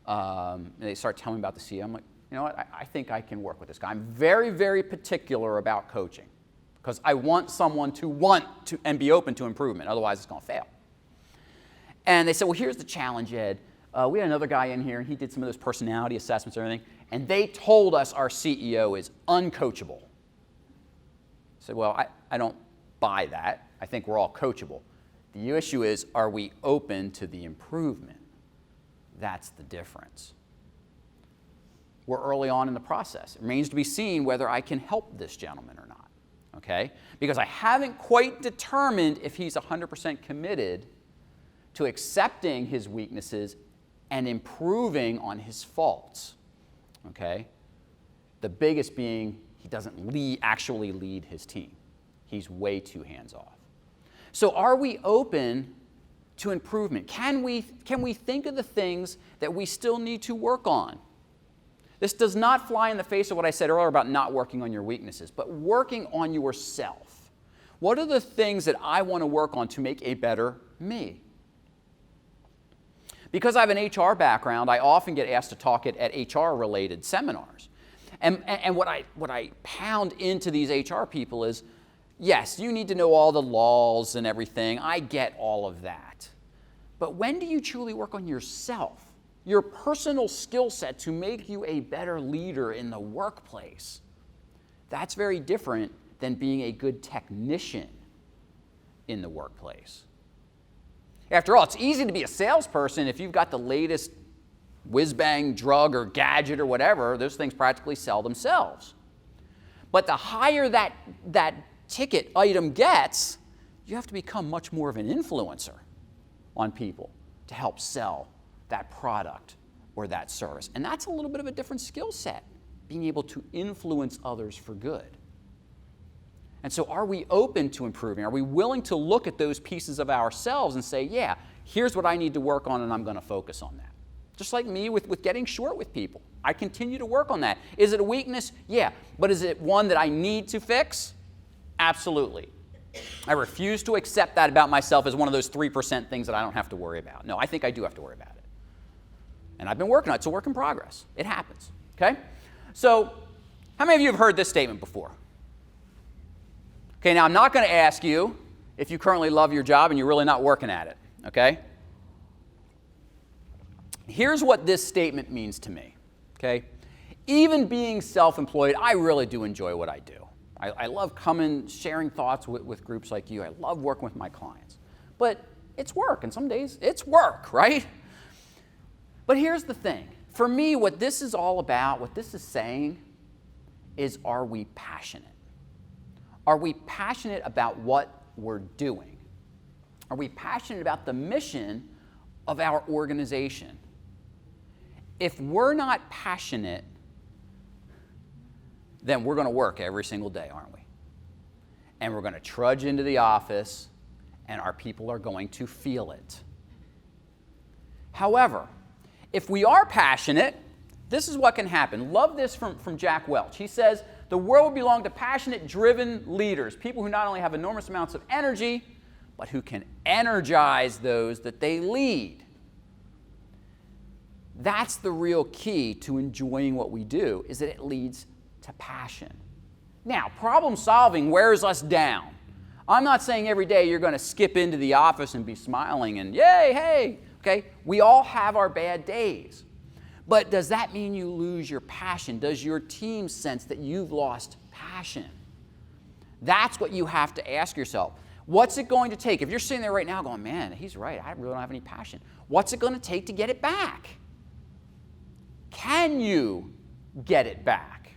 Speaker 1: and they start telling me about the CEO, I'm like, you know what, I think I can work with this guy. I'm very, very particular about coaching because I want someone to want to and be open to improvement. Otherwise, it's going to fail. And they said, well, here's the challenge, Ed. We had another guy in here, and he did some of those personality assessments and everything, and they told us our CEO is uncoachable. I said, well, I don't buy that. I think we're all coachable. The issue is, are we open to the improvement? That's the difference. We're early on in the process. It remains to be seen whether I can help this gentleman or not, okay? Because I haven't quite determined if he's 100% committed to accepting his weaknesses and improving on his faults, okay? The biggest being he doesn't actually lead his team. He's way too hands-off. So are we open to improvement? Can we think of the things that we still need to work on? This does not fly in the face of what I said earlier about not working on your weaknesses, but working on yourself. What are the things that I want to work on to make a better me? Because I have an HR background, I often get asked to talk at HR-related seminars. And what I pound into these HR people is, yes, you need to know all the laws and everything. I get all of that. But when do you truly work on yourself, your personal skill set to make you a better leader in the workplace? That's very different than being a good technician in the workplace. After all, it's easy to be a salesperson if you've got the latest whiz-bang drug or gadget or whatever. Those things practically sell themselves. But the higher that ticket item gets, you have to become much more of an influencer on people to help sell that product or that service. And that's a little bit of a different skill set, being able to influence others for good. And so are we open to improving? Are we willing to look at those pieces of ourselves and say, yeah, here's what I need to work on and I'm going to focus on that? Just like me with getting short with people. I continue to work on that. Is it a weakness? Yeah. But is it one that I need to fix? Absolutely. I refuse to accept that about myself as one of those 3% things that I don't have to worry about. No, I think I do have to worry about it. And I've been working on it. It's a work in progress. It happens. Okay? So, how many of you have heard this statement before? Okay, now I'm not going to ask you if you currently love your job and you're really not working at it. Okay? Here's what this statement means to me. Okay? Even being self-employed, I really do enjoy what I do. I love coming, sharing thoughts with groups like you. I love working with my clients. But it's work, and some days it's work, right? But here's the thing. For me, what this is all about, what this is saying, is are we passionate? Are we passionate about what we're doing? Are we passionate about the mission of our organization? If we're not passionate, then we're going to work every single day, aren't we? And we're going to trudge into the office, and our people are going to feel it. However, if we are passionate, this is what can happen. Love this from Jack Welch. He says, the world will belong to passionate, driven leaders, people who not only have enormous amounts of energy, but who can energize those that they lead. That's the real key to enjoying what we do, is that it leads to passion. Now, problem solving wears us down. I'm not saying every day you're going to skip into the office and be smiling and yay, hey, okay? We all have our bad days. But does that mean you lose your passion? Does your team sense that you've lost passion? That's what you have to ask yourself. What's it going to take? If you're sitting there right now going, man, he's right, I really don't have any passion. What's it going to take to get it back? Can you get it back?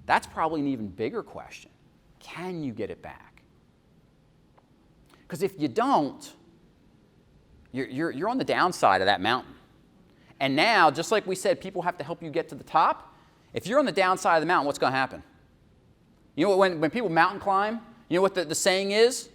Speaker 1: That's probably an even bigger question. Can you get it back? Because if you don't, you're on the downside of that mountain. And now, just like we said, people have to help you get to the top. If you're on the downside of the mountain, what's going to happen? You know, when people mountain climb, you know what the saying is?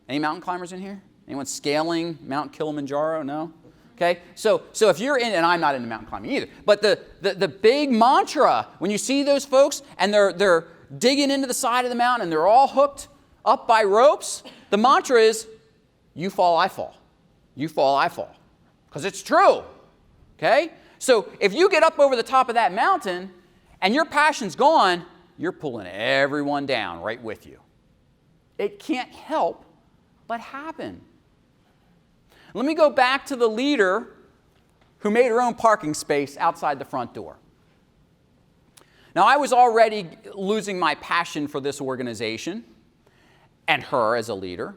Speaker 1: Any mountain climbers in here? Anyone scaling Mount Kilimanjaro? No? Okay, so if you're in, and I'm not into mountain climbing either, but the big mantra, when you see those folks and they're digging into the side of the mountain and they're all hooked up by ropes, the mantra is, you fall, I fall. You fall, I fall. Because it's true. Okay? So if you get up over the top of that mountain and your passion's gone, you're pulling everyone down right with you. It can't help but happen. Let me go back to the leader who made her own parking space outside the front door. Now, I was already losing my passion for this organization and her as a leader,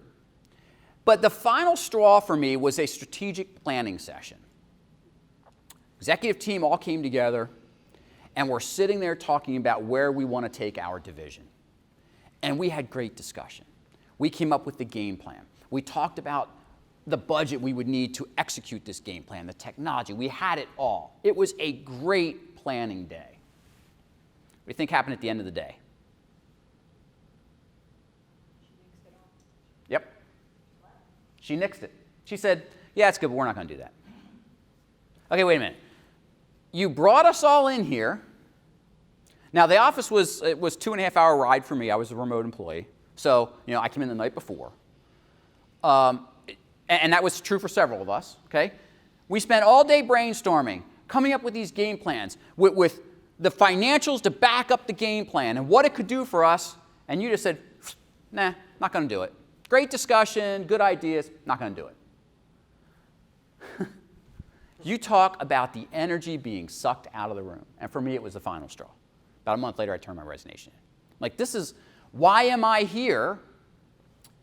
Speaker 1: but the final straw for me was a strategic planning session. Executive team all came together, and we're sitting there talking about where we want to take our division. And we had great discussion. We came up with the game plan. We talked about the budget we would need to execute this game plan, the technology. We had it all. It was a great planning day. What do you think happened at the end of the day? Yep. She nixed it. She said, yeah, it's good, but we're not going to do that. Okay, wait a minute. You brought us all in here. Now, the office was 2.5 hour ride for me. I was a remote employee. So, I came in the night before. And that was true for several of us, okay? We spent all day brainstorming, coming up with these game plans, with the financials to back up the game plan and what it could do for us. And you just said, nah, not going to do it. Great discussion, good ideas, not going to do it. You talk about the energy being sucked out of the room. And for me, it was the final straw. About a month later, I turned my resignation in. Like, this is, why am I here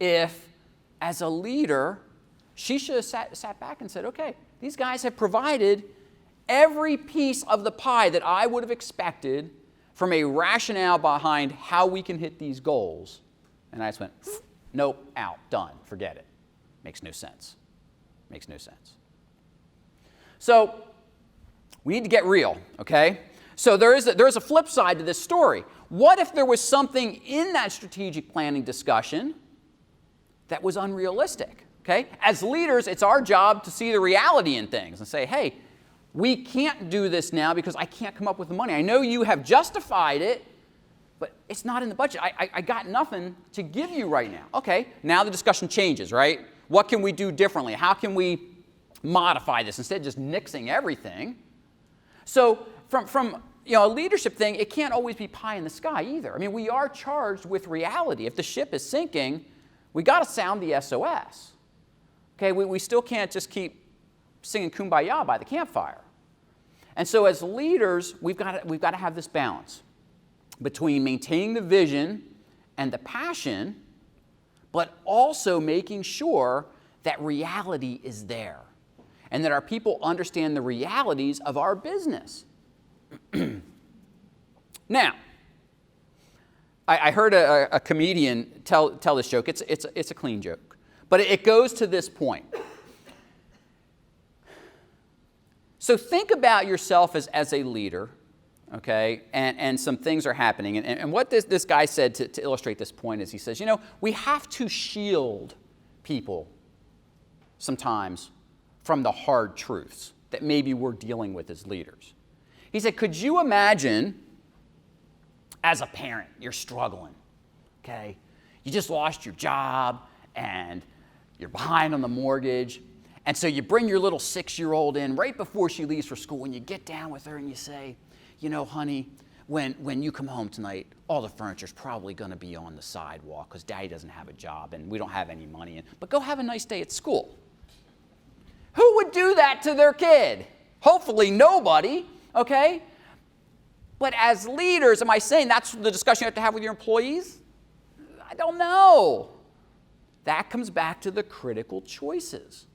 Speaker 1: if, as a leader, she should have sat back and said, okay, these guys have provided every piece of the pie that I would have expected from a rationale behind how we can hit these goals. And I just went, nope, out, done, forget it. Makes no sense. Makes no sense. So we need to get real, okay? So there is a flip side to this story. What if there was something in that strategic planning discussion that was unrealistic, okay? As leaders, it's our job to see the reality in things and say, hey, we can't do this now because I can't come up with the money. I know you have justified it, but it's not in the budget. I got nothing to give you right now. Okay, now the discussion changes, right? What can we do differently? How can we modify this instead of just nixing everything? So from a leadership thing, it can't always be pie in the sky either. I mean, we are charged with reality. If the ship is sinking, we got to sound the SOS. Okay, we still can't just keep singing Kumbaya by the campfire. And so as leaders, we've got to have this balance between maintaining the vision and the passion, but also making sure that reality is there and that our people understand the realities of our business. Now, I heard a comedian tell this joke. It's a clean joke, but it goes to this point. So think about yourself as a leader, okay, and some things are happening. And what this guy said to illustrate this point is he says, we have to shield people sometimes from the hard truths that maybe we're dealing with as leaders. He said, could you imagine, as a parent, you're struggling, okay? You just lost your job and you're behind on the mortgage. And so you bring your little 6-year-old in right before she leaves for school and you get down with her and you say, honey, when you come home tonight, all the furniture's probably going to be on the sidewalk because Daddy doesn't have a job and we don't have any money. But go have a nice day at school. Who would do that to their kid? Hopefully nobody, okay? But as leaders, am I saying that's the discussion you have to have with your employees? I don't know. That comes back to the critical choices.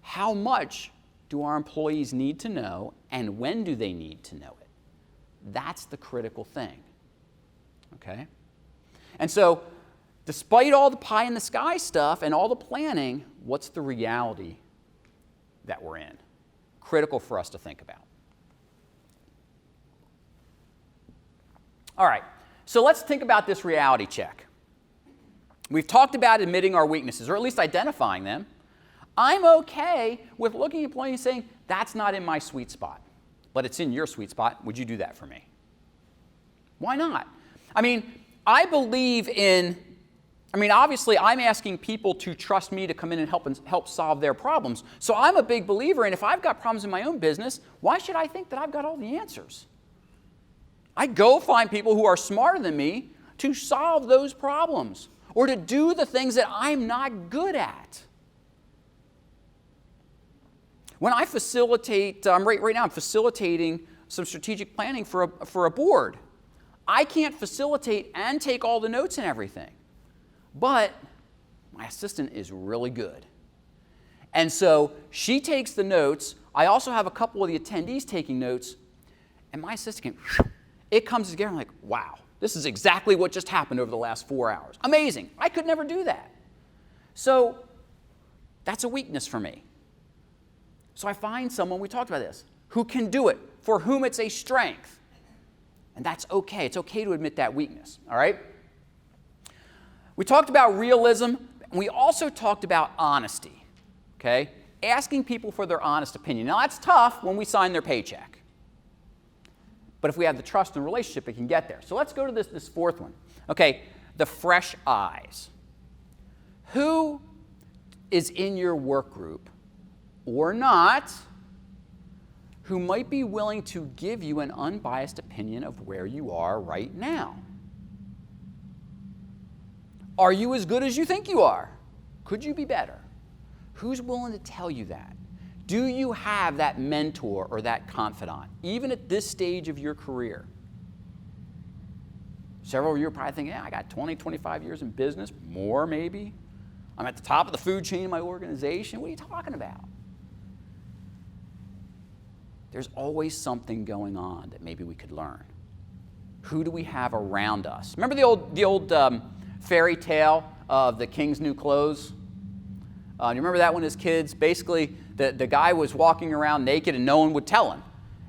Speaker 1: How much do our employees need to know, and when do they need to know it? That's the critical thing, okay? And so, despite all the pie in the sky stuff and all the planning, what's the reality that we're in? Critical for us to think about. All right, so let's think about this reality check. We've talked about admitting our weaknesses, or at least identifying them. I'm okay with looking at employees and saying, that's not in my sweet spot, but it's in your sweet spot. Would you do that for me? Why not? I mean, I believe in, obviously I'm asking people to trust me to come in and help solve their problems. So I'm a big believer in if I've got problems in my own business, why should I think that I've got all the answers? I go find people who are smarter than me to solve those problems or to do the things that I'm not good at. When I facilitate, right now I'm facilitating some strategic planning for a board. I can't facilitate and take all the notes and everything, but my assistant is really good. And so she takes the notes. I also have a couple of the attendees taking notes, and my assistant can, it comes together. I'm like, wow, this is exactly what just happened over the last 4 hours. Amazing. I could never do that. So that's a weakness for me. So I find someone, we talked about this, who can do it, for whom it's a strength. And that's okay. It's okay to admit that weakness, all right? We talked about realism, and we also talked about honesty, okay? Asking people for their honest opinion. Now, that's tough when we sign their paycheck. But if we have the trust and relationship, it can get there. So let's go to this fourth one. Okay, the fresh eyes. Who is in your work group or not who might be willing to give you an unbiased opinion of where you are right now? Are you as good as you think you are? Could you be better? Who's willing to tell you that? Do you have that mentor or that confidant, even at this stage of your career? Several of you are probably thinking, yeah, I got 20, 25 years in business, more maybe. I'm at the top of the food chain in my organization. What are you talking about? There's always something going on that maybe we could learn. Who do we have around us? Remember the old fairy tale of the king's new clothes? You remember that one as kids? Basically, the guy was walking around naked and no one would tell him.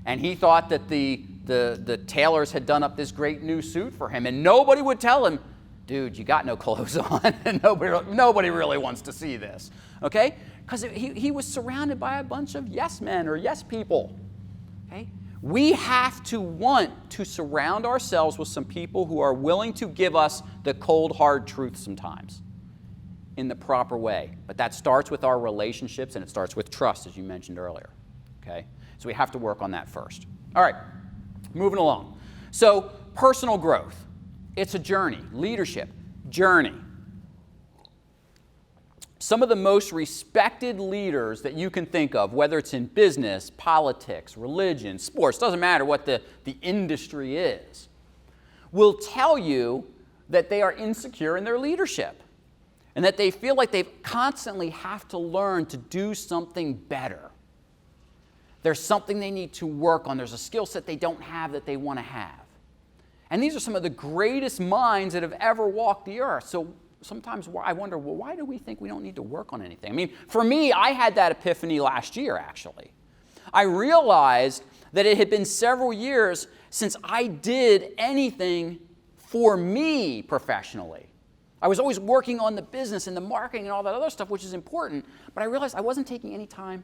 Speaker 1: And he thought that the tailors had done up this great new suit for him, and nobody would tell him, dude, you got no clothes on, and nobody really wants to see this, okay? Because he was surrounded by a bunch of yes men or yes people, okay? We have to want to surround ourselves with some people who are willing to give us the cold, hard truth sometimes in the proper way. But that starts with our relationships, and it starts with trust, as you mentioned earlier, okay? So we have to work on that first. All right, moving along. So personal growth. It's a journey. Leadership, journey. Some of the most respected leaders that you can think of, whether it's in business, politics, religion, sports, doesn't matter what the industry is, will tell you that they are insecure in their leadership and that they feel like they constantly have to learn to do something better. There's something they need to work on. There's a skill set they don't have that they want to have. And these are some of the greatest minds that have ever walked the earth. So sometimes I wonder, well, why do we think we don't need to work on anything? I mean, for me, I had that epiphany last year, actually. I realized that it had been several years since I did anything for me professionally. I was always working on the business and the marketing and all that other stuff, which is important, but I realized I wasn't taking any time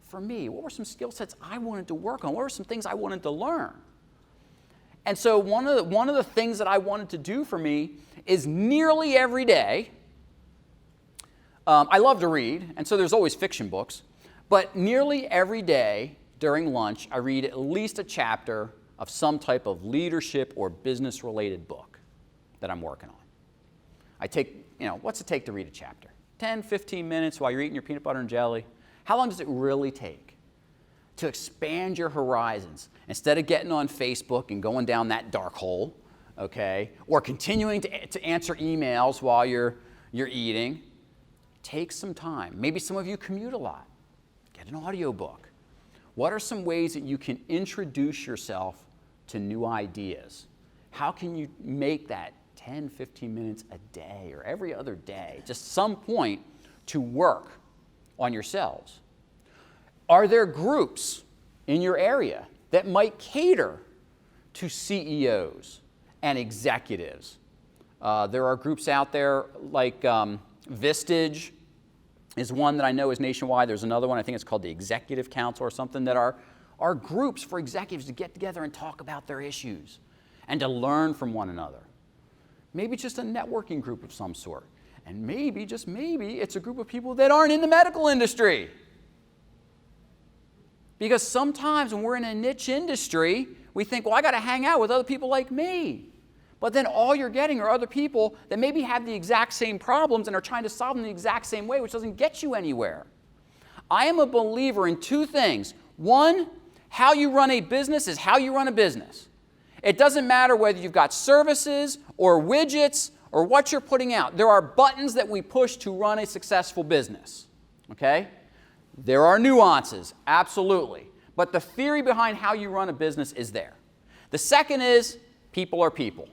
Speaker 1: for me. What were some skill sets I wanted to work on? What were some things I wanted to learn? And so one of the things that I wanted to do for me is nearly every day, I love to read, and so there's always fiction books, but nearly every day during lunch, I read at least a chapter of some type of leadership or business-related book that I'm working on. I take, what's it take to read a chapter? 10, 15 minutes while you're eating your peanut butter and jelly. How long does it really take? to expand your horizons. Instead of getting on Facebook and going down that dark hole, okay, or continuing to answer emails while you're eating, take some time. Maybe some of you commute a lot. Get an audiobook. What are some ways that you can introduce yourself to new ideas? How can you make that 10, 15 minutes a day or every other day, just some point to work on yourselves? Are there groups in your area that might cater to CEOs and executives? There are groups out there like Vistage is one that I know is nationwide. There's another one, I think it's called the Executive Council or something, that are groups for executives to get together and talk about their issues and to learn from one another. Maybe just a networking group of some sort. And maybe, just maybe, it's a group of people that aren't in the medical industry. Because sometimes when we're in a niche industry, we think, well, I got to hang out with other people like me. But then all you're getting are other people that maybe have the exact same problems and are trying to solve them the exact same way, which doesn't get you anywhere. I am a believer in two things. One, how you run a business is how you run a business. It doesn't matter whether you've got services or widgets or what you're putting out. There are buttons that we push to run a successful business, okay? There are nuances, absolutely. But the theory behind how you run a business is there. The second is people are people.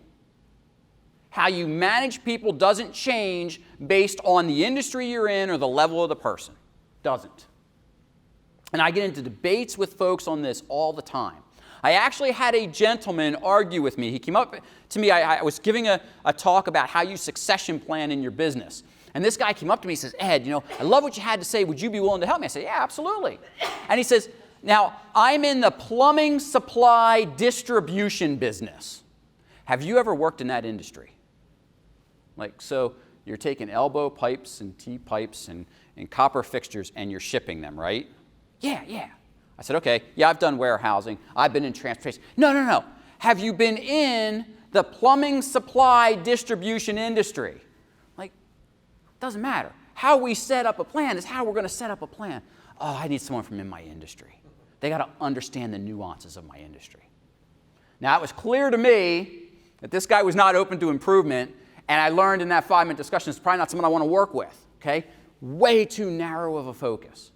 Speaker 1: How you manage people doesn't change based on the industry you're in or the level of the person. Doesn't. And I get into debates with folks on this all the time. I actually had a gentleman argue with me. He came up to me. I was giving a talk about how you succession plan in your business. And this guy came up to me and says, Ed, I love what you had to say. Would you be willing to help me? I said, yeah, absolutely. And he says, now, I'm in the plumbing supply distribution business. Have you ever worked in that industry? So you're taking elbow pipes and T-pipes and copper fixtures and you're shipping them, right? Yeah. I said, okay, yeah, I've done warehousing. I've been in transportation. No. Have you been in the plumbing supply distribution industry? Doesn't matter. How we set up a plan is how we're going to set up a plan. Oh, I need someone from in my industry. They got to understand the nuances of my industry. Now, it was clear to me that this guy was not open to improvement, and I learned in that 5-minute discussion it's probably not someone I want to work with, okay? Way too narrow of a focus.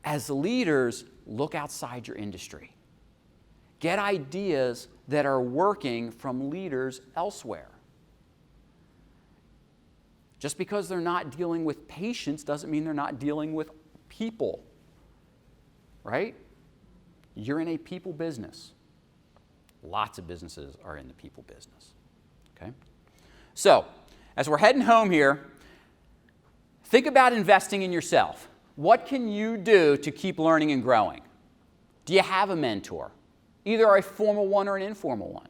Speaker 1: As leaders, look outside your industry. Get ideas that are working from leaders elsewhere. Just because they're not dealing with patients doesn't mean they're not dealing with people, right? You're in a people business. Lots of businesses are in the people business, okay? So, as we're heading home here, think about investing in yourself. What can you do to keep learning and growing? Do you have a mentor? Either a formal one or an informal one.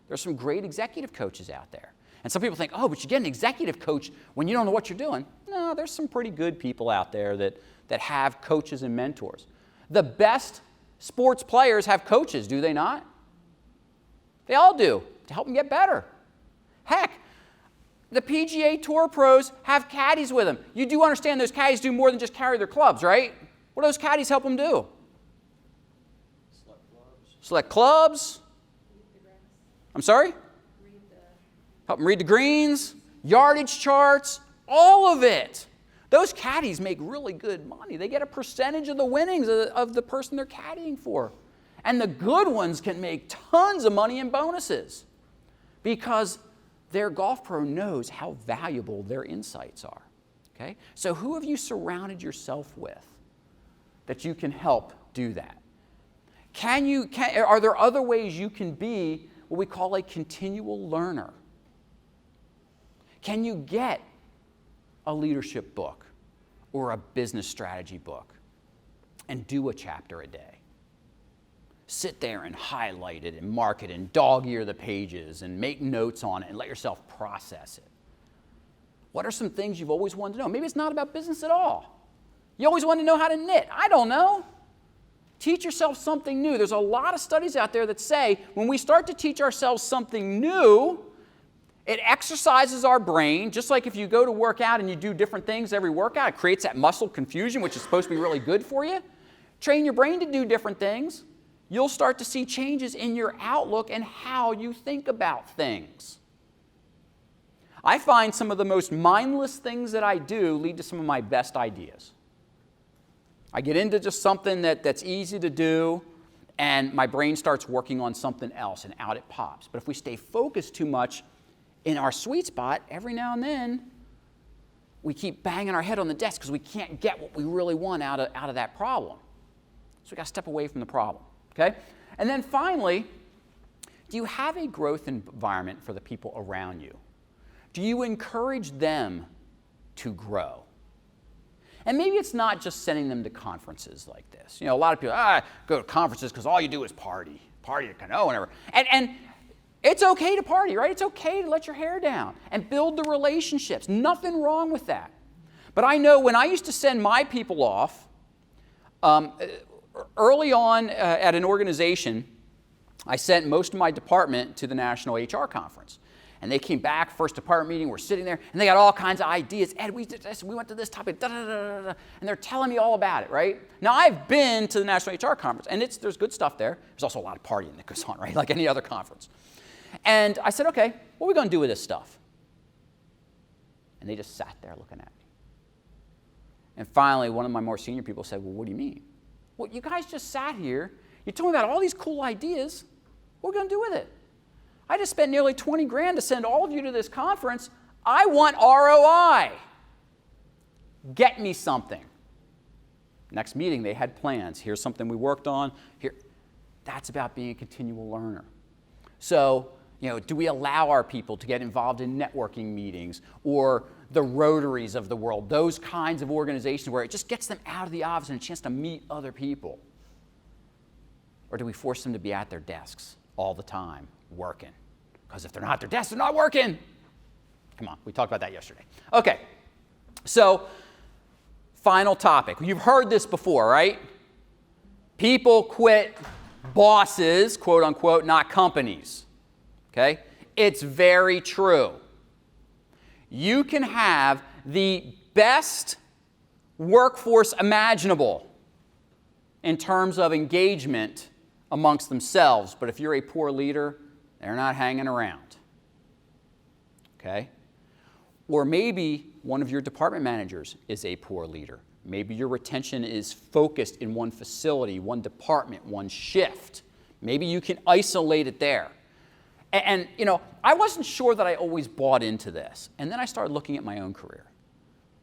Speaker 1: There's some great executive coaches out there. And some people think, oh, but you get an executive coach when you don't know what you're doing. No, there's some pretty good people out there that have coaches and mentors. The best sports players have coaches, do they not? They all do, to help them get better. Heck, the PGA Tour pros have caddies with them. You do understand those caddies do more than just carry their clubs, right? What do those caddies help them do? Select clubs. I'm sorry? Help them read the greens, yardage charts, all of it. Those caddies make really good money. They get a percentage of the winnings of the person they're caddying for. And the good ones can make tons of money in bonuses because their golf pro knows how valuable their insights are. Okay? So who have you surrounded yourself with that you can help do that? Are there other ways you can be what we call a continual learner? Can you get a leadership book or a business strategy book and do a chapter a day? Sit there and highlight it and mark it and dog-ear the pages and make notes on it and let yourself process it. What are some things you've always wanted to know? Maybe it's not about business at all. You always wanted to know how to knit. I don't know. Teach yourself something new. There's a lot of studies out there that say when we start to teach ourselves something new, it exercises our brain, just like if you go to work out and you do different things every workout, it creates that muscle confusion, which is supposed to be really good for you. train your brain to do different things, you'll start to see changes in your outlook and how you think about things. I find some of the most mindless things that I do lead to some of my best ideas. I get into just something that's easy to do, and my brain starts working on something else, and out it pops. But if we stay focused too much in our sweet spot, every now and then, we keep banging our head on the desk because we can't get what we really want out of that problem. So we got to step away from the problem, okay? And then finally, do you have a growth environment for the people around you? Do you encourage them to grow? And maybe it's not just sending them to conferences like this. You know, a lot of people, go to conferences because all you do is party at Cano, whatever. And it's okay to party, right? It's okay to let your hair down and build the relationships. Nothing wrong with that. But I know when I used to send my people off, early on at an organization, I sent most of my department to the National HR Conference. And they came back, first department meeting, we're sitting there, and they got all kinds of ideas. Ed, we did this, we went to this topic, and they're telling me all about it, right? Now, I've been to the National HR Conference, and there's good stuff there. There's also a lot of partying that goes on, right? Like any other conference. And I said, okay, what are we going to do with this stuff? And they just sat there looking at me. And finally, one of my more senior people said, well, what do you mean? Well, you guys just sat here. You told me about all these cool ideas. What are we going to do with it? I just spent nearly 20 grand to send all of you to this conference. I want ROI. Get me something. Next meeting, they had plans. Here's something we worked on. Here. That's about being a continual learner. So, do we allow our people to get involved in networking meetings or the Rotaries of the world, those kinds of organizations where it just gets them out of the office and a chance to meet other people? Or do we force them to be at their desks all the time, working? Because if they're not at their desks, they're not working. Come on, we talked about that yesterday. Okay, so final topic. You've heard this before, right? People quit bosses, quote unquote, not companies. Okay? It's very true. You can have the best workforce imaginable in terms of engagement amongst themselves, but if you're a poor leader, they're not hanging around. Okay? Or maybe one of your department managers is a poor leader. Maybe your retention is focused in one facility, one department, one shift. Maybe you can isolate it there. And I wasn't sure that I always bought into this. And then I started looking at my own career.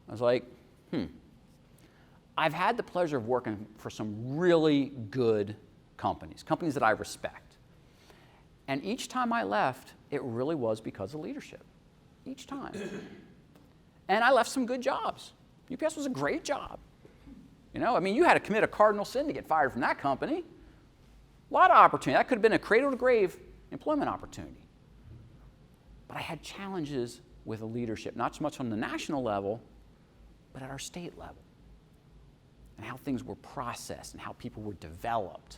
Speaker 1: I was like, I've had the pleasure of working for some really good companies that I respect. And each time I left, it really was because of leadership. Each time. And I left some good jobs. UPS was a great job. You had to commit a cardinal sin to get fired from that company. A lot of opportunity. That could have been a cradle-to-grave employment opportunity. But I had challenges with the leadership, not so much on the national level, but at our state level. And how things were processed, and how people were developed,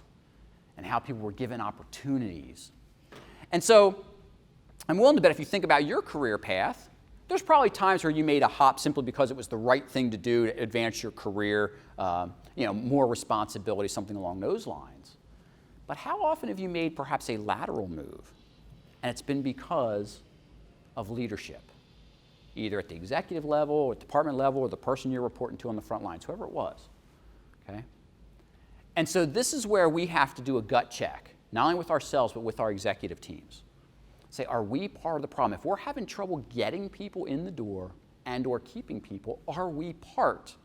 Speaker 1: and how people were given opportunities. And so I'm willing to bet if you think about your career path, there's probably times where you made a hop simply because it was the right thing to do to advance your career, more responsibility, something along those lines. But how often have you made perhaps a lateral move, and it's been because of leadership, either at the executive level, or department level, or the person you're reporting to on the front lines, whoever it was, okay? And so this is where we have to do a gut check, not only with ourselves, but with our executive teams. Say, are we part of the problem? If we're having trouble getting people in the door and or keeping people, are we part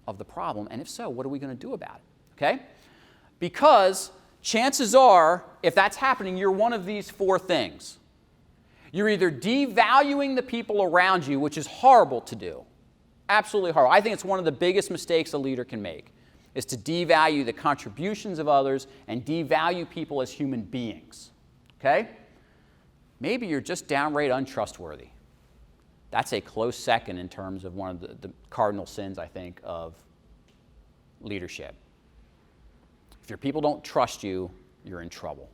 Speaker 1: of the problem? And if so, what are we going to do about it, okay? Because chances are, if that's happening, you're one of these four things. You're either devaluing the people around you, which is horrible to do. Absolutely horrible. I think it's one of the biggest mistakes a leader can make, is to devalue the contributions of others and devalue people as human beings. Okay? Maybe you're just downright untrustworthy. That's a close second in terms of one of the cardinal sins, I think, of leadership. If your people don't trust you, you're in trouble.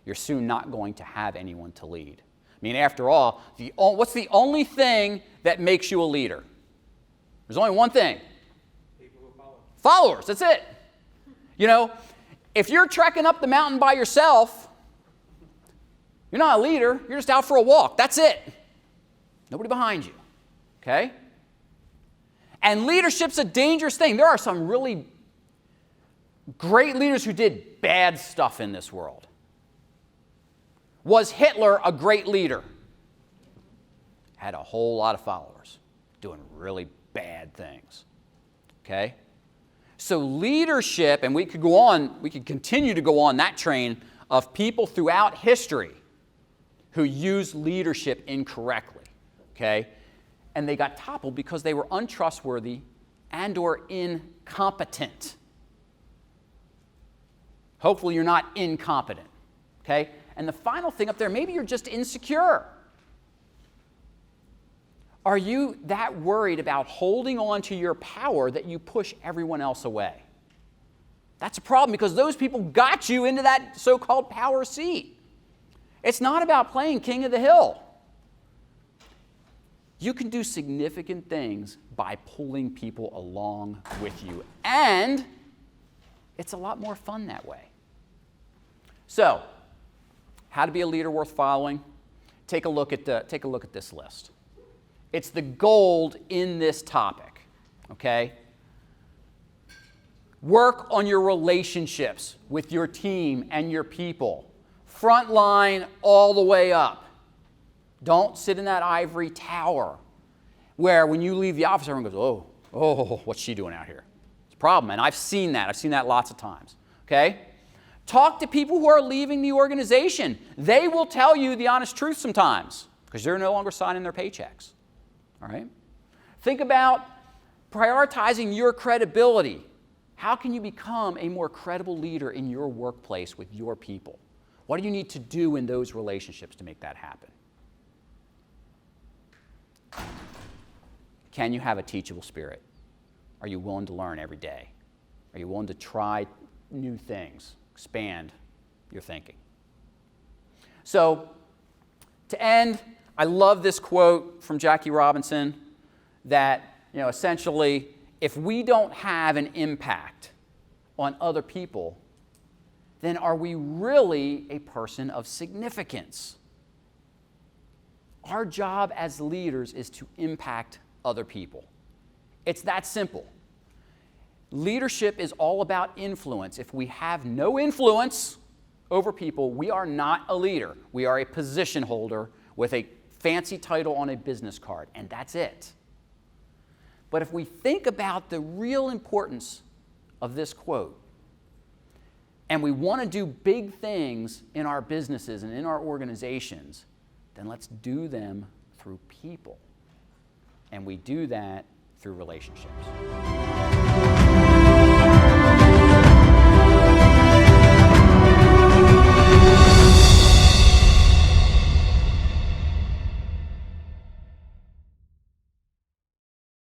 Speaker 1: You're soon not going to have anyone to lead. After all, what's the only thing that makes you a leader? There's only one thing.
Speaker 2: People who follow.
Speaker 1: Followers, that's it. You know, if you're trekking up the mountain by yourself, you're not a leader. You're just out for a walk. That's it. Nobody behind you. Okay? And leadership's a dangerous thing. There are some really great leaders who did bad stuff in this world. Was Hitler a great leader? Had a whole lot of followers doing really bad things. Okay? So leadership, and we could continue to go on that train of people throughout history who used leadership incorrectly. Okay? And they got toppled because they were untrustworthy and or incompetent. Hopefully you're not incompetent. Okay? And the final thing up there, maybe you're just insecure. Are you that worried about holding on to your power that you push everyone else away? That's a problem because those people got you into that so-called power seat. It's not about playing king of the hill. You can do significant things by pulling people along with you, and it's a lot more fun that way. So, how to be a leader worth following? Take a look at this list. It's the gold in this topic, okay? Work on your relationships with your team and your people. Front line all the way up. Don't sit in that ivory tower where when you leave the office, everyone goes, oh, what's she doing out here? It's a problem, and I've seen that. I've seen that lots of times, okay? Talk to people who are leaving the organization. They will tell you the honest truth sometimes because they're no longer signing their paychecks. All right? Think about prioritizing your credibility. How can you become a more credible leader in your workplace with your people? What do you need to do in those relationships to make that happen? Can you have a teachable spirit? Are you willing to learn every day? Are you willing to try new things, expand your thinking? So, to end, I love this quote from Jackie Robinson that, essentially, if we don't have an impact on other people, then are we really a person of significance? Our job as leaders is to impact other people. It's that simple. Leadership is all about influence. If we have no influence over people, we are not a leader. We are a position holder with a fancy title on a business card, and that's it. But if we think about the real importance of this quote, and we want to do big things in our businesses and in our organizations, then let's do them through people. And we do that through relationships.